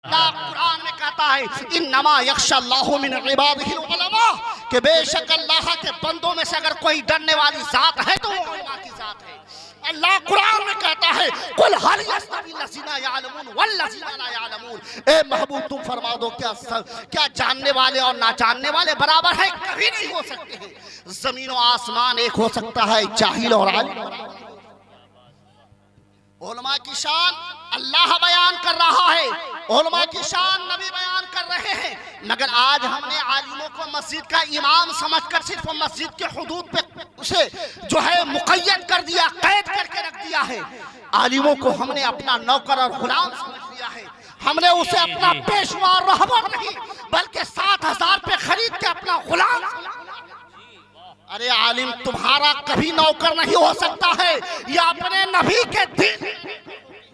कुरान में कहता है इन्नमा यख्शल्लाहु मिन इबादिहिल उलमा, कि बेशक अल्लाह के बंदों में से अगर कोई डरने वाली जात है तो वो उलमा की जात है। अल्लाह कुरान में कहता है कुल हल यस्तवी लज़ीना यअलमून वल्लज़ीना ला यअलमून, ए महबूब तुम फरमा दो क्या जानने वाले और ना जानने वाले बराबर है? कभी नहीं हो सकते हैं। जमीन और आसमान एक हो सकता है, जाहिल और आलिम। उलमा की शान अल्लाह बयान कर रहा है, उलमा की शान नबी बयान कर रहे हैं, मगर आज हमने आलिमों को मस्जिद का इमाम समझकर सिर्फ मस्जिद के हुदूद पे उसे जो है मुक़य्यद कर दिया, कैद करके रख दिया है। आलिमों को हमने अपना नौकर और गुलाम समझ लिया है। हमने उसे अपना पेशवा और रहबर नहीं बल्कि 7,000 पे खरीद के अपना गुलाम। अरे आलिम तुम्हारा कभी नौकर नहीं हो सकता है, या अपने नबी के दिन।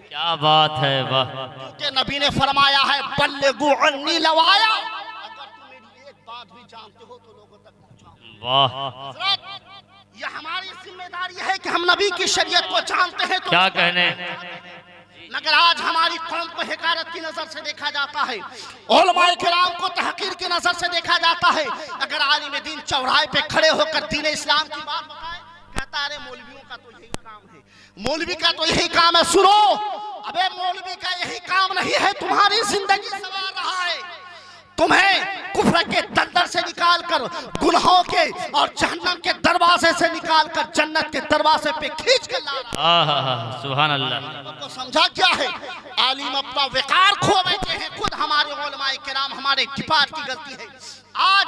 क्या बात है, वाह। क्योंकि नबी ने फरमाया है बल्लिगू अन्नी लवाया, अगर तुम मेरी एक बात भी जानते हो तो लोगों तक पहुंचाओ। वाह, यह हमारी जिम्मेदारी है कि हम नबी की शरीयत को जानते हैं तो क्या कहने। मगर आज हमारी कौम को हिकारत की नजर से देखा जाता है, उलमाए किराम को तहकीर की नजर से देखा जाता है। अगर आलिम दीन चौराहे पे खड़े होकर दीन इस्लाम की बात बताए, कहता है अरे मौलवियों का तो यही काम है, मौलवी का तो यही काम है। सुनो, अबे मौलवी का यही काम नहीं है, तुम्हारी जिंदगी संवार रहा है, तुम्हें कुफ्र के दलदल से निकालकर गुनाहों के और जहन्नम के दरवाजे से निकालकर जन्नत के दरवाजे पे खींच कर ला रहा है। सुभान अल्लाह। तो समझा क्या है, आलिम अपना वकार खो बैठे हैं। खुद हमारे उलमाए किराम हमारे डिपार्ट की गलती है। आज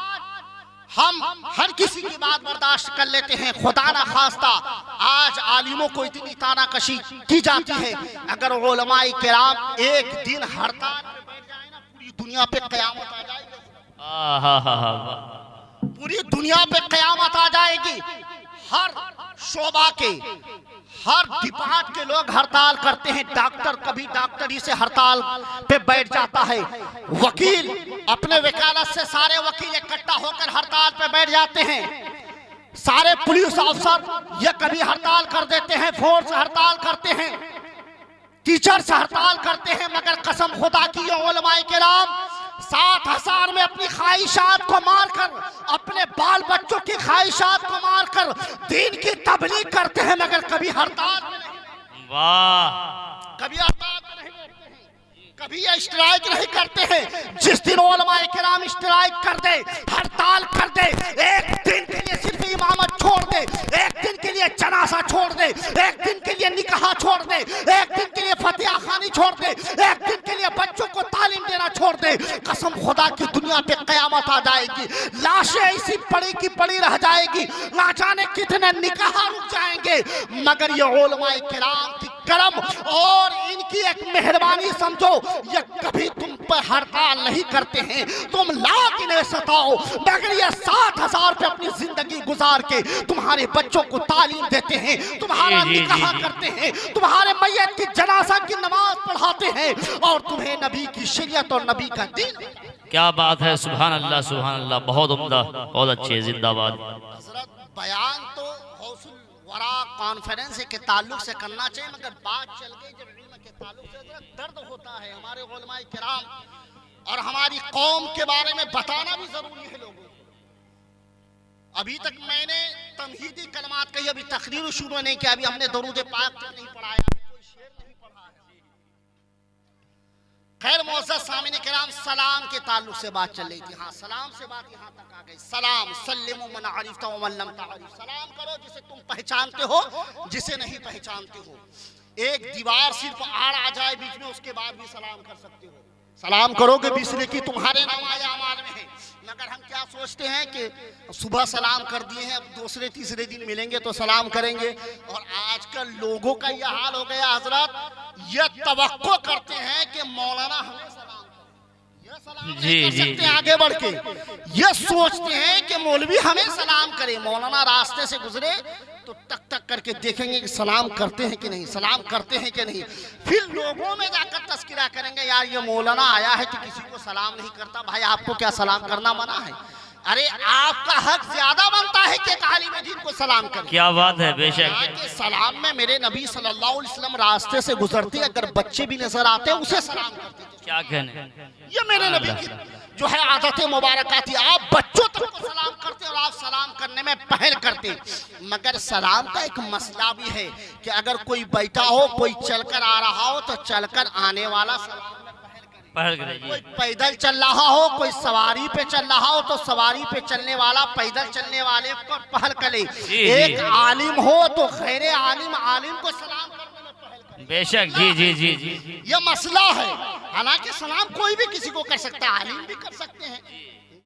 हम हर किसी की बात बर्दाश्त कर लेते हैं, खुदा ना खास्ता आज आलिमों को इतनी तानाकशी की जाती है। अगर उलमाए किराम एक दिन हड़ताल पे बैठ जाए ना, पूरी दुनिया पे कयामत आ जाएगी। पूरी दुनिया पे कयामत आ जाएगी। हर शोबा के हर डिपार्ट के लोग हड़ताल करते हैं। डॉक्टर कभी डॉक्टरी से हड़ताल पे बैठ जाता है, वकील अपने वकालत से सारे वकील इकट्ठा होकर हड़ताल पे बैठ जाते हैं, सारे पुलिस अफसर ये कभी हड़ताल कर देते हैं, फोर्स हड़ताल करते हैं, टीचर्स हड़ताल करते हैं। मगर कसम खुदा की उलमाए किराम 7,000 में अपनी ख्वाहिशात को मारकर, अपने बाल बच्चों की ख्वाहिशात को मारकर दीन की तबलीग करते हैं, मगर कभी हड़ताल में नहीं। वाह, कभी हड़ताल में नहीं बैठते हैं, कभी ये स्ट्राइक नहीं करते हैं। जिस दिन उलमाए किराम स्ट्राइक कर दे, हड़ताल कर दे, एक दिन के लिए सिर्फ इमामत छोड़ दे, एक दिन के लिए जनाजा छोड़ दे, एक दिन के लिए निकाह छोड़ दे, एक दिन के लिए फतिहा खानी छोड़ दे, एक दिन के लिए बच्चों को तालीम देना छोड़ दे, कसम खुदा की दुनिया पे कयामत आ जाएगी। लाशें ऐसी पड़ी की पड़ी रह जाएगी, ना जाने कितने निकाह रुक जाएंगे। मगर ये उलमाए किराम की करम और इनकी एक मेहरबानी समझो, ये कभी तुम पर हड़ताल नहीं करते हैं, तुम लाख इन्हें सताओ, मगर ये 7,000 पे अपनी जिंदगी गुजार के तुम्हारे बच्चों को तालीम देते हैं, तुम्हारा निकाह करते हैं, तुम्हारे मैयत की जनाजा की नमाज पढ़ाते हैं, और तुम्हें नबी की शरीयत और नबी का दीन। क्या बात है, सुभान अल्लाह, सुभान अल्लाह। बहुत उम्दा, बहुत अच्छे, जिंदाबाद। हजरत बयान तो हौसुल वरा कॉन्फ्रेंस के ताल्लुक से करना चाहिए, मगर बात चल गई जब इल्म के ताल्लुक से, दर्द होता है। हमारे उलमाए किराम और हमारी कौम के बारे में बताना भी जरूरी है लोगों को। अभी तक मैंने तमहीदी कलमात कही, अभी तकरीर शुरू नहीं किया, अभी हमने दरूद पाक तक नहीं पढ़ाया, कोई शेर नहीं पढ़ा है। खैर मोअज़्ज़ज़ सामिन किराम, सलाम के ताल्लुक से बात चल रही थी। हाँ, सलाम से बात यहाँ तक आ गई। सलाम सल्लिमु मन अरिफ़्ता व मन लम तअरिफ़, सलाम करो जिसे तुम पहचानते हो, जिसे नहीं पहचानते हो। एक दीवार सिर्फ आड़ आ जाए बीच में, उसके बाद भी सलाम कर सकते हो। सलाम करोगे बिसरे की तुम्हारे नाम आया अमाल में है। मगर हम क्या सोचते हैं कि सुबह सलाम कर दिए हैं, अब दूसरे तीसरे दिन मिलेंगे तो सलाम करेंगे। और आजकल लोगों का यह हाल हो गया हजरत, ये तवक्को करते हैं कि मौलाना हमें सलाम करे, ये सलाम नहीं कर सकते आगे बढ़ के। ये सोचते हैं कि मौलवी हमें सलाम करे, मौलाना रास्ते से गुजरे तो टक टक करके देखेंगे कि सलाम करते हैं कि नहीं, सलाम करते हैं कि नहीं। फिर लोगों में जाकर तस्करा करेंगे, यार ये मौलाना आया है तो किसी को सलाम नहीं करता। भाई आपको क्या सलाम करना मना है? अरे आपका हक ज्यादा बनता है कि एक आलिम दीन को सलाम करें। क्या बात है, बेशक। कि सलाम में मेरे नबी सल्लल्लाहु अलैहि वसल्लम रास्ते से गुजरते अगर बच्चे भी नजर आते उसे सलाम करते। क्या कहने, ये मेरे नबी की जो है आदत मुबारक थी। आप बच्चों तक को सलाम करते और आप सलाम करने में पहल करते। मगर सलाम का एक मसला भी है कि अगर कोई बैठा हो, कोई चलकर आ रहा हो तो चलकर आने वाला सलाम पहल करे कोई जी। पैदल चल रहा हो, कोई सवारी पे चल रहा हो तो सवारी पे चलने वाला पैदल चलने वाले पर पहल करे। एक आलिम हो तो खैर आलिम आलिम को सलाम करने में पहल करे। बेशक जी जी जी जी। ये मसला है। हालांकि सलाम कोई भी किसी को कर सकता है, आलिम भी कर सकते हैं।